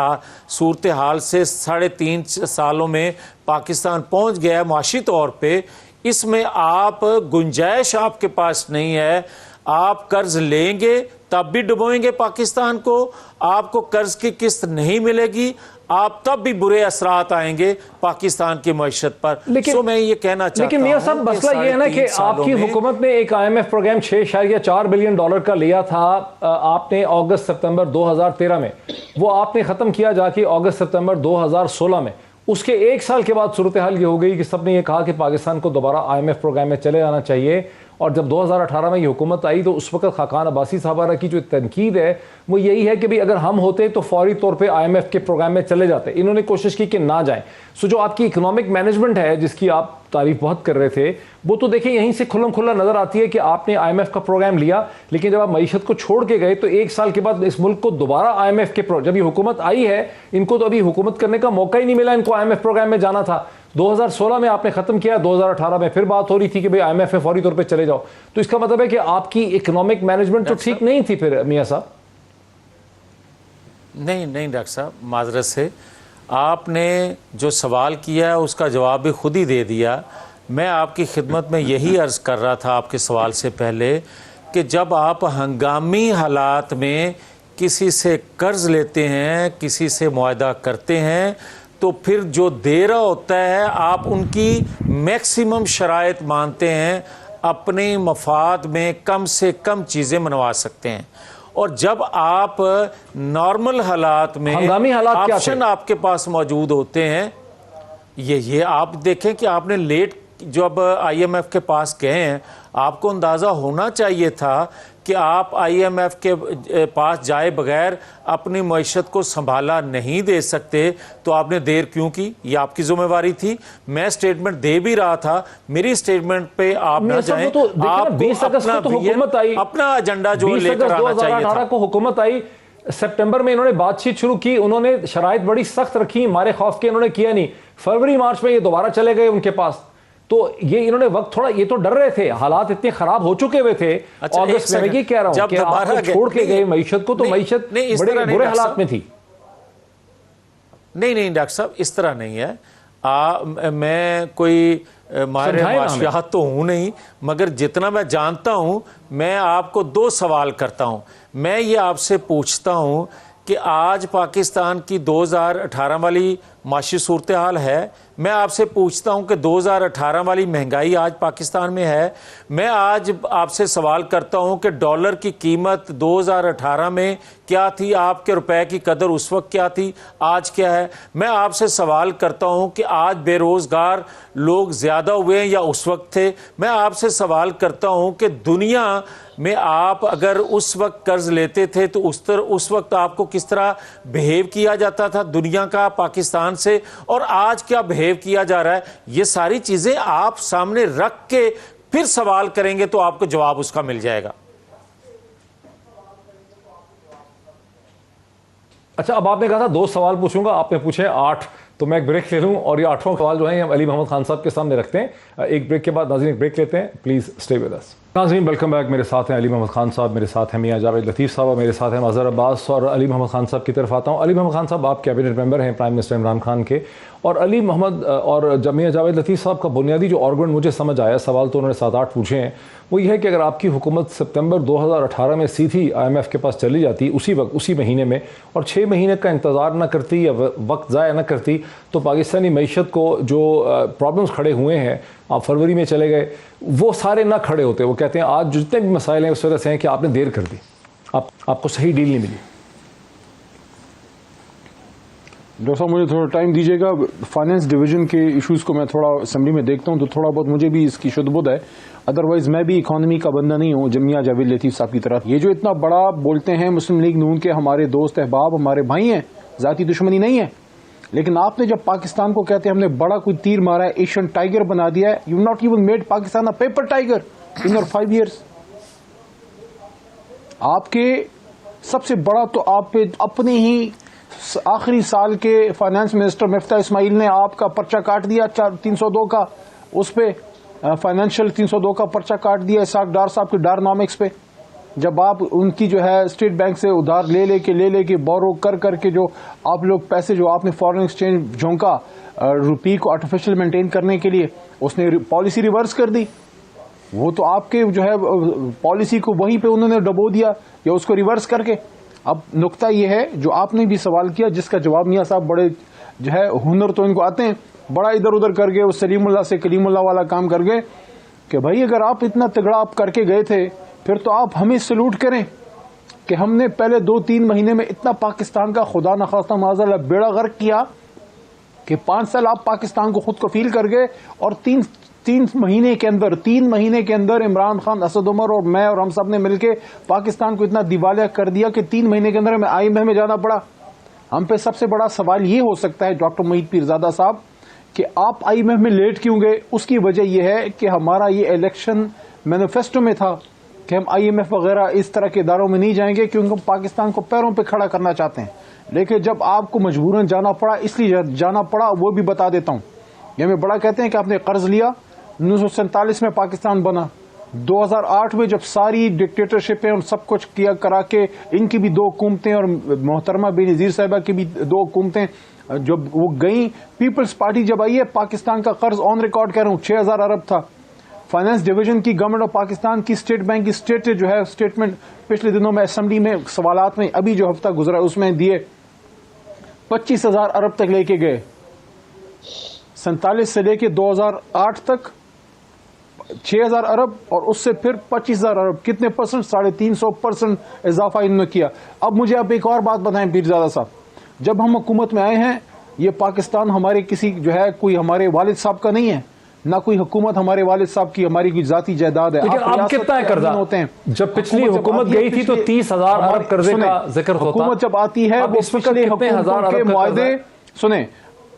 صورتحال سے 3.5 سالوں میں پاکستان پہنچ گیا ہے معاشی طور پہ, اس میں آپ گنجائش آپ کے پاس نہیں ہے. آپ قرض لیں گے تب بھی ڈبوئیں گے پاکستان کو, آپ کو قرض کی قسط نہیں ملے گی, آپ تب بھی برے اثرات آئیں گے پاکستان کی معیشت پر. لیکن میں یہ کہنا چاہتا ہوں, لیکن میاں صاحب مسئلہ یہ ہے نا کہ آپ کی حکومت نے ایک IMF پروگرام $6.4 بلین کا لیا تھا, آپ نے اگست سپتمبر 2013 میں, وہ آپ نے ختم کیا جا کے اگست سپتمبر 2016 میں. اس کے 1 سال کے بعد صورتحال یہ ہو گئی کہ سب نے یہ کہا کہ پاکستان کو دوبارہ IMF پروگرام میں چلے جانا چاہیے. اور جب 2018 میں یہ حکومت آئی تو اس وقت خاقان عباسی صاحبہ کی جو تنقید ہے وہ یہی ہے کہ بھی اگر ہم ہوتے تو فوری طور پہ IMF کے پروگرام میں چلے جاتے. انہوں نے کوشش کی کہ نہ جائیں. سو جو آپ کی اکنامک مینجمنٹ ہے جس کی آپ تعریف بہت کر رہے تھے, وہ تو دیکھیں یہیں سے کھلم کھلا نظر آتی ہے کہ آپ نے IMF کا پروگرام لیا, لیکن جب آپ معیشت کو چھوڑ کے گئے تو 1 سال کے بعد اس ملک کو دوبارہ IMF کے جب یہ حکومت آئی ہے, ان کو تو ابھی حکومت کرنے کا موقع ہی نہیں ملا, ان کو IMF پروگرام میں جانا تھا. 2016 میں آپ نے ختم کیا, 2018 میں پھر بات ہو رہی تھی کہ بھئی IMF میں فوری طور پہ چلے جاؤ. تو اس کا مطلب ہے کہ آپ کی اکنامک مینجمنٹ تو ٹھیک نہیں تھی پھر میاں صاحب. نہیں ڈاکٹر صاحب, معذرت سے آپ نے جو سوال کیا ہے اس کا جواب بھی خود ہی دے دیا. میں آپ کی خدمت میں یہی عرض کر رہا تھا آپ کے سوال سے پہلے کہ جب آپ ہنگامی حالات میں کسی سے قرض لیتے ہیں, کسی سے معاہدہ کرتے ہیں, تو پھر جو دے رہا ہوتا ہے آپ ان کی میکسیمم شرائط مانتے ہیں, اپنے مفاد میں کم سے کم چیزیں منوا سکتے ہیں. اور جب آپ نارمل حالات میں ہنگامی حالات کیا آپشن آپ کے پاس موجود ہوتے ہیں, یہ آپ دیکھیں کہ آپ نے لیٹ جب IMF کے پاس گئے ہیں, آپ کو اندازہ ہونا چاہیے تھا کہ آپ IMF کے پاس جائے بغیر اپنی معیشت کو سنبھالا نہیں دے سکتے, تو آپ نے دیر کیوں کی؟ یہ آپ کی ذمہ داری تھی. میں سٹیٹمنٹ دے بھی رہا تھا, میری سٹیٹمنٹ پہ آپ نہ جائیں. آپ کو اپنا ایجنڈا جو لے کر آنا چاہیے تھا. 2018 کو حکومت آئی, سپٹمبر میں انہوں نے بات چیت شروع کی, انہوں نے شرائط بڑی سخت رکھی, مارے خوف کے انہوں نے کیا نہیں. فروری مارچ میں یہ دوبارہ چلے گئے ان کے پاس, تو یہ انہوں نے وقت تھوڑا, یہ تو ڈر رہے تھے, حالات اتنے خراب ہو چکے ہوئے تھے. اگست میں یہ کہہ رہا ہوں کہ آپ کو چھوڑ کے گئے معیشت کو, تو معیشت بڑے برے حالات میں تھی. نہیں ڈاکٹر صاحب, اس طرح نہیں ہے. میں کوئی ماہر معاشیات تو ہوں نہیں, مگر جتنا میں جانتا ہوں میں آپ کو 2 سوال کرتا ہوں. میں یہ آپ سے پوچھتا ہوں کہ آج پاکستان کی 2018 والی معاشی صورتحال ہے. میں آپ سے پوچھتا ہوں کہ 2018 والی مہنگائی آج پاکستان میں ہے. میں آج آپ سے سوال کرتا ہوں کہ ڈالر کی قیمت 2018 میں کیا تھی, آپ کے روپے کی قدر اس وقت کیا تھی, آج کیا ہے. میں آپ سے سوال کرتا ہوں کہ آج بے روزگار لوگ زیادہ ہوئے ہیں یا اس وقت تھے. میں آپ سے سوال کرتا ہوں کہ دنیا میں آپ اگر اس وقت قرض لیتے تھے تو اس وقت آپ کو کس طرح بہیو کیا جاتا تھا دنیا کا پاکستان سے, اور آج کیا بہیو کیا جا رہا ہے. یہ ساری چیزیں آپ سامنے رکھ کے پھر سوال کریں گے تو آپ کو جواب اس کا مل جائے گا. اچھا, اب آپ نے کہا تھا 2 سوال پوچھوں گا, آپ نے پوچھے 8, تو میں ایک بریک لے لوں, اور یہ 8واں سوال جو ہے ہم علی محمد خان صاحب کے سامنے رکھتے ہیں. ایک بریک کے بعد ناظرین ایک بریک لیتے ہیں, پلیز اسٹے ود اس. ناظرین ویلکم بیک. میرے ساتھ ہیں علی محمد خان صاحب, میرے ساتھ ہیں میاں جاوید لطیف صاحب, اور میرے ساتھ ہیں اظہر عباس. اور علی محمد خان صاحب کی طرف آتا ہوں. علی محمد خان صاحب آپ کیبنٹ ممبر ہیں پرائم منسٹر عمران خان کے, اور علی محمد اور میاں جاوید لطیف صاحب کا بنیادی جو آرگومنٹ مجھے سمجھ آیا, سوال تو انہوں نے 7-8 پوچھے ہیں, وہ یہ ہے کہ اگر آپ کی حکومت سپتمبر 2018 میں سیدھی IMF کے پاس چلی جاتی اسی وقت اسی مہینے میں, اور 6 مہینے کا انتظار نہ کرتی یا وقت ضائع نہ کرتی, تو پاکستانی معیشت کو جو پرابلمز کھڑے ہوئے ہیں, آپ فروری میں چلے گئے, وہ سارے نہ کھڑے ہوتے. وہ کہتے ہیں آج جتنے بھی مسائل ہیں اس وجہ سے ہیں کہ آپ نے دیر کر دی, آپ کو صحیح ڈیل نہیں ملی. ڈاکٹر صاحب مجھے تھوڑا ٹائم دیجیے گا. فائنینس ڈویژن کے ایشوز کو میں تھوڑا اسمبلی میں دیکھتا ہوں تو تھوڑا بہت مجھے بھی اس کی شد بدھ ہے. ادروائز میں بھی اکانومی کا بندہ نہیں ہوں میاں جاوید لطیف صاحب کی طرح. یہ جو اتنا بڑا بولتے ہیں مسلم لیگ نون کے ہمارے دوست احباب, ہمارے بھائی ہیں, ذاتی دشمنی نہیں ہے, لیکن آپ نے جب پاکستان کو کہتے ہیں ہم نے بڑا کوئی تیر مارا ہے, ایشین ٹائیگر بنا دیا ہے, you not even made Pakistan a paper tiger in your 5 years. آپ کے سب سے بڑا تو آپ پہ اپنے ہی آخری سال کے فائنانس منسٹر مفتاح اسماعیل نے آپ کا پرچہ کاٹ دیا 302 کا, اس پہ فائنینشیل 302 کا پرچہ کاٹ دیا اسحاق ڈار صاحب کے ڈارنامکس پہ. جب آپ ان کی جو ہے اسٹیٹ بینک سے ادھار لے کے بورو کر کے جو آپ لوگ پیسے جو آپ نے فارن ایکسچینج جھونکا روپی کو آرٹیفیشل مینٹین کرنے کے لیے, اس نے پالیسی ریورس کر دی. وہ تو آپ کے جو ہے پالیسی کو وہیں پہ انہوں نے ڈبو دیا یا اس کو ریورس کر کے. اب نقطہ یہ ہے جو آپ نے بھی سوال کیا, جس کا جواب میاں صاحب بڑے جو ہے ہنر تو ان کو آتے ہیں, بڑا ادھر ادھر کر کے اس سلیم اللہ سے کلیم اللہ والا کام کر گئے کہ بھائی اگر آپ اتنا تگڑا آپ کر کے گئے تھے پھر تو آپ ہمیں سلوٹ کریں کہ ہم نے پہلے 2-3 مہینے میں اتنا پاکستان کا خدا نخواستہ معاذ اللہ بیڑا غرق کیا کہ 5 سال آپ پاکستان کو خود کفیل کر گئے اور تین مہینے کے اندر عمران خان، اسد عمر اور میں اور ہم سب نے مل کے پاکستان کو اتنا دیوالیہ کر دیا کہ 3 مہینے کے اندر ہمیں IMF میں جانا پڑا. ہم پہ سب سے بڑا سوال یہ ہو سکتا ہے ڈاکٹر محیط پیرزادہ صاحب کہ آپ IMF میں لیٹ کیوں گئے؟ اس کی وجہ یہ ہے کہ ہمارا یہ الیکشن مینیفیسٹو میں تھا کہ ہم IMF وغیرہ اس طرح کے اداروں میں نہیں جائیں گے کیونکہ ہم پاکستان کو پیروں پہ کھڑا کرنا چاہتے ہیں. لیکن جب آپ کو مجبوراً جانا پڑا، اس لیے جانا پڑا، وہ بھی بتا دیتا ہوں. یہ ہمیں بڑا کہتے ہیں کہ آپ نے قرض لیا، 1947 میں پاکستان بنا، 2008 میں جب ساری ڈکٹیٹرشپیں اور سب کچھ کیا کرا کے ان کی بھی 2 حکومتیں اور محترمہ بے نظیر صاحبہ کی بھی 2 حکومتیں جب وہ گئیں، پیپلز پارٹی جب آئی ہے، پاکستان کا قرض آن ریکارڈ کہہ رہا ہوں 6000 ارب تھا. فائنانس ڈویژن کی گورنمنٹ آف پاکستان کی اسٹیٹ بینک کی جو ہے اسٹیٹمنٹ پچھلے دنوں میں اسمبلی میں سوالات میں ابھی جو ہفتہ گزرا اس میں دیے 25,000 ارب تک لے کے گئے. 47 سے لے کے 2008 تک 6,000 ارب اور اس سے پھر 25,000 ارب. کتنے پرسنٹ؟ 350% اضافہ انہوں نے کیا. اب مجھے آپ ایک اور بات بتائیں پیرزادہ صاحب، جب ہم حکومت میں آئے ہیں یہ پاکستان ہمارے کسی جو ہے کوئی ہمارے والد صاحب کا نہیں ہے، نہ کوئی حکومت ہمارے والد صاحب کی ہماری کوئی ذاتی جائیداد ہے. لیکن آپ کتنا ہے قرضہ ہوتے ہیں؟ جب پچھلی حکومت گئی تھی تو 30,000 ارب قرضے کا ذکر ہوتا. حکومت جب آتی ہے وہ پچھلی حکومت کے معاہدے سنیں،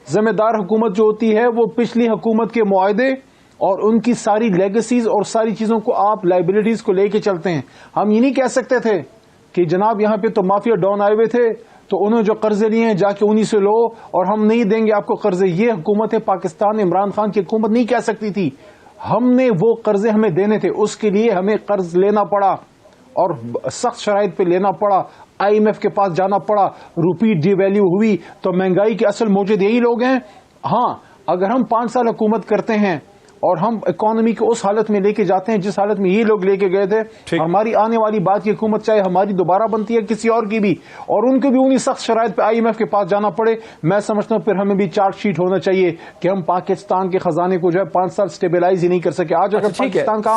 ذمہ دار حکومت جو ہوتی ہے وہ پچھلی حکومت کے معاہدے اور ان کی ساری لیگیسیز اور ساری چیزوں کو آپ لائبلٹیز کو لے کے چلتے ہیں. ہم یہ نہیں کہہ سکتے تھے کہ جناب یہاں پہ تو مافیا ڈون آئے ہوئے تھے تو انہوں نے جو قرضے لیے ہیں جا کے انہی سے لو اور ہم نہیں دیں گے آپ کو قرضے. یہ حکومت پاکستان عمران خان کی حکومت نہیں کہہ سکتی تھی. ہم نے وہ قرضے ہمیں دینے تھے، اس کے لیے ہمیں قرض لینا پڑا اور سخت شرائط پہ لینا پڑا. IMF کے پاس جانا پڑا، روپی ڈی ویلیو ہوئی تو مہنگائی کے اصل موجود یہی لوگ ہیں. ہاں اگر ہم 5 سال حکومت کرتے ہیں اور ہم اکانومی کو اس حالت میں لے کے جاتے ہیں جس حالت میں یہ لوگ لے کے گئے تھے، ہماری آنے والی بات کی حکومت چاہے ہماری دوبارہ بنتی ہے کسی اور کی بھی اور ان کو بھی انہی سخت شرائط پہ IMF کے پاس جانا پڑے، میں سمجھتا ہوں پھر ہمیں بھی چارج شیٹ ہونا چاہیے کہ ہم پاکستان کے خزانے کو جو ہے 5 سال سٹیبلائز ہی نہیں کر سکے. آج اگر پاکستان کا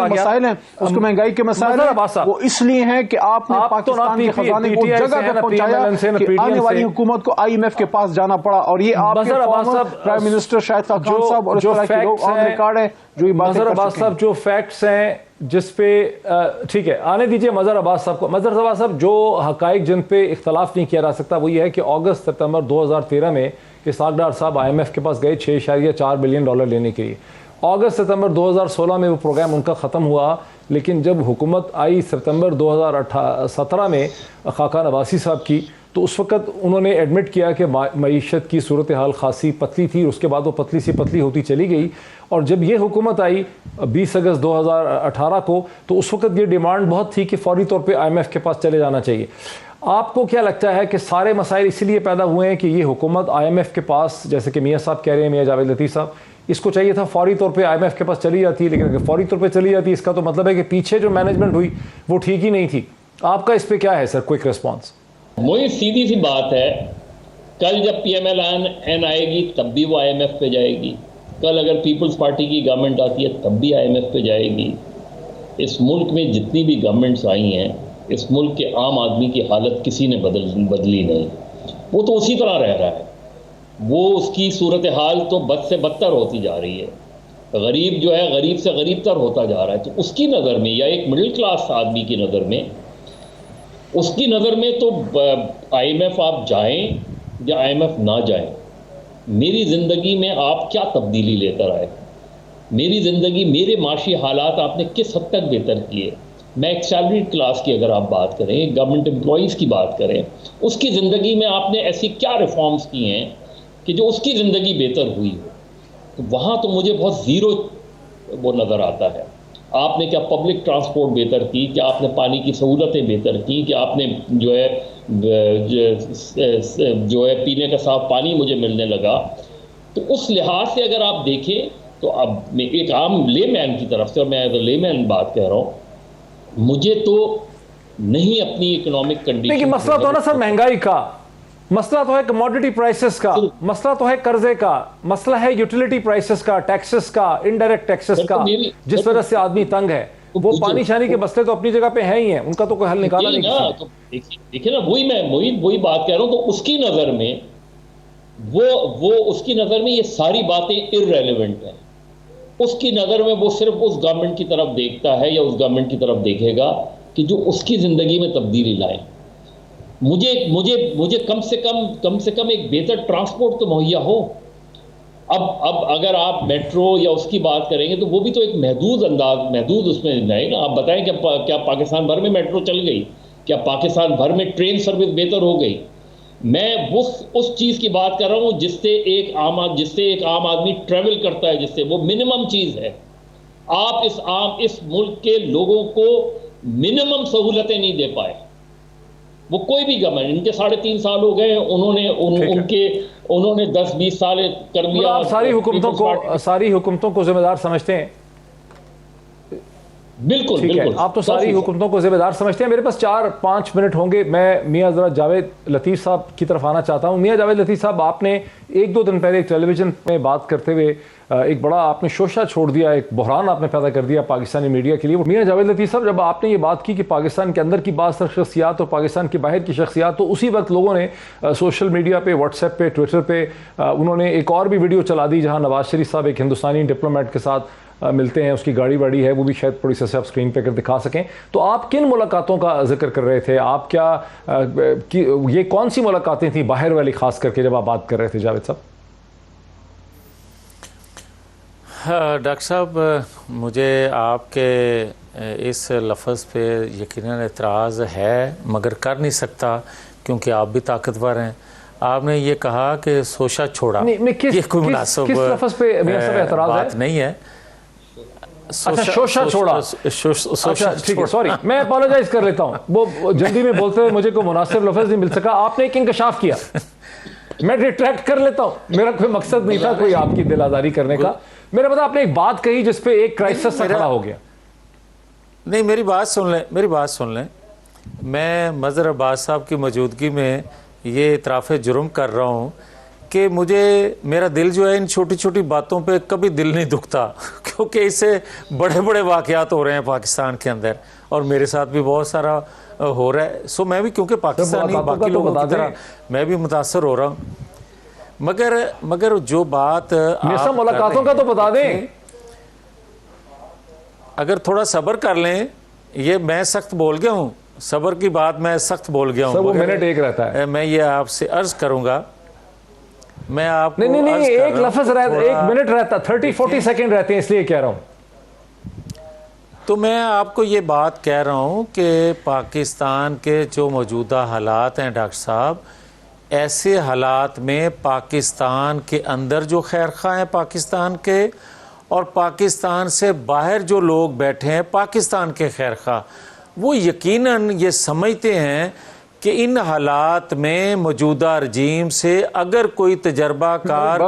مسائل ہیں، اس کو مہنگائی کے مسائل ہیں، وہ اس لیے ہیں کہ آپ نے پاکستان کے خزانے کو جگہ پہ پہنچایا کہ آنے والی حکومت کو IMF کے پاس جانا پڑا. اور یہ آپ کے پرائم منسٹر شاہد خاقان صاحب اور اس طرح کے لوگ آن ریکارڈ ہیں جو یہ باتیں کر عباس صاحب جو فیکٹس ہیں جس پہ ٹھیک ہے آنے دیجئے مظہر عباس صاحب کو. مظہر عباس صاحب جو حقائق جن پہ اختلاف نہیں کیا جا سکتا وہ یہ ہے کہ اگست ستمبر 2013 میں اسحاق ڈار صاحب IMF کے پاس گئے 6.4 بلین ڈالر لینے کے لیے. اگست ستمبر 2016 میں وہ پروگرام ان کا ختم ہوا، لیکن جب حکومت آئی ستمبر 2017 میں خاقان عباسی صاحب کی تو اس وقت انہوں نے ایڈمٹ کیا کہ معیشت کی صورتحال خاصی پتلی تھی. اس کے بعد وہ پتلی سی پتلی ہوتی چلی گئی اور جب یہ حکومت آئی 20 اگست 2018 کو تو اس وقت یہ ڈیمانڈ بہت تھی کہ فوری طور پہ IMF کے پاس چلے جانا چاہیے. آپ کو کیا لگتا ہے کہ سارے مسائل اسی لیے پیدا ہوئے ہیں کہ یہ حکومت IMF کے پاس، جیسے کہ میاں صاحب کہہ رہے ہیں، میاں جاوید لطیف صاحب، اس کو چاہیے تھا فوری طور پہ IMF کے پاس چلی جاتی، لیکن اگر فوری طور پہ چلی جاتی اس کا تو مطلب ہے کہ پیچھے جو مینجمنٹ ہوئی وہ ٹھیک ہی نہیں تھی. آپ کا اس پہ کیا ہے سر، کوئک ریسپانس؟ وہی سیدھی سی بات ہے، کل جب PMLN آئے گی تب بھی وہ IMF پہ جائے گی، کل اگر پیپلز پارٹی کی گورنمنٹ آتی ہے تب بھی IMF پہ جائے گی. اس ملک میں جتنی بھی گورنمنٹس آئی ہیں اس ملک کے عام آدمی کی حالت کسی نے بدلی نہیں، وہ تو اسی طرح رہ رہا ہے. وہ اس کی صورتحال تو بد سے بدتر ہوتی جا رہی ہے. غریب جو ہے غریب سے غریب تر ہوتا جا رہا ہے. تو اس کی نظر میں یا ایک مڈل کلاس آدمی کی نظر میں، اس کی نظر میں تو IMF آپ جائیں یا IMF نہ جائیں، میری زندگی میں آپ کیا تبدیلی لے کر آئے، میری زندگی، میرے معاشی حالات آپ نے کس حد تک بہتر کیے. میں ایک سیلریڈ کلاس کی اگر آپ بات کریں، گورنمنٹ امپلائیز کی بات کریں، اس کی زندگی میں آپ نے ایسی کیا ریفارمز کی ہیں کہ جو اس کی زندگی بہتر ہوئی ہو. تو وہاں تو مجھے بہت زیرو وہ نظر آتا ہے. آپ نے کیا پبلک ٹرانسپورٹ بہتر کی، کیا آپ نے پانی کی سہولتیں بہتر کی، کہ آپ نے جو ہے پینے کا صاف پانی مجھے ملنے لگا. تو اس لحاظ سے اگر آپ دیکھیں تو اب میں ایک عام لے مین کی طرف سے، اور میں ایز اے لے مین بات کہہ رہا ہوں، مجھے تو نہیں اپنی اکنامک کنڈیشن. لیکن مسئلہ تو ہے نا سر مہنگائی کا، مسئلہ تو ہے کموڈٹی پرائسز کا، مسئلہ تو ہے قرضے کا، مسئلہ ہے یوٹیلیٹی پرائسز کا، ٹیکسز کا، انڈائریکٹ ٹیکسز کا، جس وجہ سے آدمی تنگ ہے. وہ پانی شانی کے مسئلے تو اپنی جگہ پہ ہیں ہی ہیں، ان کا تو کوئی حل نکالا نہیں. دیکھیں نا، وہی بات کہہ رہا ہوں. تو اس کی نظر میں وہ اس کی نظر میں یہ ساری باتیں ارریلیونٹ ہیں. اس کی نظر میں وہ صرف اس گورنمنٹ کی طرف دیکھتا ہے یا اس گورنمنٹ کی طرف دیکھے گا کہ جو اس کی زندگی میں تبدیلی لائے. مجھے کم سے کم ایک بہتر ٹرانسپورٹ تو مہیا ہو. اب اگر آپ میٹرو یا اس کی بات کریں گے تو وہ بھی تو ایک محدود اس میں نہیں نا. آپ بتائیں کہ کیا پاکستان بھر میں میٹرو چل گئی؟ کیا پاکستان بھر میں ٹرین سروس بہتر ہو گئی؟ میں اس چیز کی بات کر رہا ہوں جس سے ایک عام آدمی ٹریول کرتا ہے، جس سے وہ منیمم چیز ہے. آپ اس ملک کے لوگوں کو منیمم سہولتیں نہیں دے پائے. وہ کوئی بھی گورنمنٹ، ان کے 3.5 سال ہو گئے، انہوں نے 10-20 سال کر لیا. آپ ساری حکومتوں کو ذمہ دار سمجھتے ہیں؟ بالکل آپ تو ساری حکومتوں کو ذمہ دار سمجھتے ہیں. میرے پاس 4-5 منٹ ہوں گے. میں میاں ذرا جاوید لطیف صاحب کی طرف آنا چاہتا ہوں. میاں جاوید لطیف صاحب، آپ نے 1-2 دن پہلے ایک ٹیلی ویژن میں بات کرتے ہوئے ایک بڑا آپ نے شوشہ چھوڑ دیا، ایک بحران آپ نے پیدا کر دیا پاکستانی میڈیا کے لیے. میاں جاوید لطیف صاحب، جب آپ نے یہ بات کی کہ پاکستان کے اندر کی بعض شخصیات اور پاکستان کے باہر کی شخصیات، تو اسی وقت لوگوں نے سوشل میڈیا پہ، واٹس ایپ پہ، ٹویٹر پہ انہوں نے ایک اور بھی ویڈیو چلا دی جہاں نواز شریف صاحب ایک ہندوستانی ڈپلومیٹ کے ساتھ ملتے ہیں. اس کی گاڑی واڑی ہے، وہ بھی شاید تھوڑی سے آپ اسکرین پہ کر دکھا سکیں. تو آپ کن ملاقاتوں کا ذکر کر رہے تھے؟ آپ کیا یہ کون سی ملاقاتیں تھیں باہر والی، خاص کر کے جب آپ بات کر رہے تھے جاوید صاحب؟ ڈاکٹر صاحب، مجھے آپ کے اس لفظ پہ یقیناً اعتراض ہے، مگر کر نہیں سکتا کیونکہ آپ بھی طاقتور ہیں. آپ نے یہ کہا کہ سوشا چھوڑا، یہ کوئی مناسب کس لفظ پہ اعتراض بات نہیں ہے. اچھا، شوشا چھوڑا. ٹھیک ہے، سوری، میں اپالوجائز کر لیتا ہوں. وہ جلدی میں بولتے ہوئے مجھے کوئی مناسب لفظ نہیں مل سکا. آپ نے ایک انکشاف کیا، میں ریٹریکٹ کر لیتا ہوں. میرا کوئی مقصد نہیں تھا کوئی آپ کی دل آزاری کرنے کا. میرا پتا آپ نے ایک بات کہی جس پہ ایک کرائسس سے کھڑا ہو گیا. نہیں، میری بات سن لیں. میں مظہر عباس صاحب کی موجودگی میں یہ اعتراف جرم کر رہا ہوں کہ میرا دل جو ہے ان چھوٹی چھوٹی باتوں پہ کبھی دل نہیں دکھتا، کیونکہ اس سے بڑے بڑے واقعات ہو رہے ہیں پاکستان کے اندر، اور میرے ساتھ بھی بہت سارا ہو رہا ہے. سو میں بھی کیونکہ پاکستانی باقی لوگوں کی طرح میں بھی متاثر ہو رہا ہوں. مگر جو بات ملاقاتوں کا تو بتا دیں. اگر تھوڑا صبر کر لیں. یہ میں سخت بول گیا ہوں، صبر کی بات میں سخت بول گیا ہوں. وہ منٹ ایک رہتا ہے. میں یہ آپ سے عرض کروں گا، میں آپ کو نہیں ایک لفظ رہتا، 1 منٹ رہتا، 30-40 سیکنڈ رہتے ہیں، اس لیے کہہ رہا ہوں. تو میں آپ کو یہ بات کہہ رہا ہوں کہ پاکستان کے جو موجودہ حالات ہیں ڈاکٹر صاحب، ایسے حالات میں پاکستان کے اندر جو خیرخواہ ہیں پاکستان کے، اور پاکستان سے باہر جو لوگ بیٹھے ہیں پاکستان کے خیرخواہ، وہ یقیناً یہ سمجھتے ہیں کہ ان حالات میں موجودہ رجیم سے اگر کوئی تجربہ کار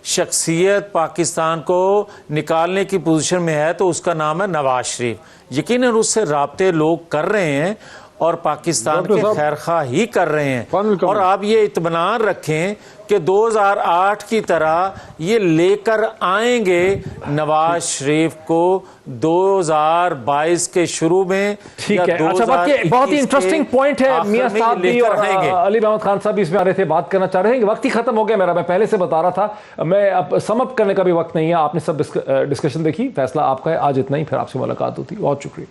شخصیت پاکستان کو نکالنے کی پوزیشن میں ہے تو اس کا نام ہے نواز شریف. یقیناً اس سے رابطے لوگ کر رہے ہیں اور پاکستان کے خیرخواہ ہی کر رہے ہیں. اور آپ یہ اطمینان رکھیں کہ 2008 کی طرح یہ لے کر آئیں گے نواز شریف کو 2022 کے شروع میں. ٹھیک ہے، اچھا، بہت ہی انٹرسٹنگ پوائنٹ ہے. میاں صاحب بھی اور علی محمد خان صاحب بھی اس میں آ رہے تھے، بات کرنا چاہ رہے ہیں. وقت ہی ختم ہو گیا میرا، میں پہلے سے بتا رہا تھا. میں اب سم اپ کرنے کا بھی وقت نہیں ہے. آپ نے سب ڈسکشن دیکھی، فیصلہ آپ کا ہے. آج اتنا ہی، پھر آپ سے ملاقات ہوتی. بہت شکریہ.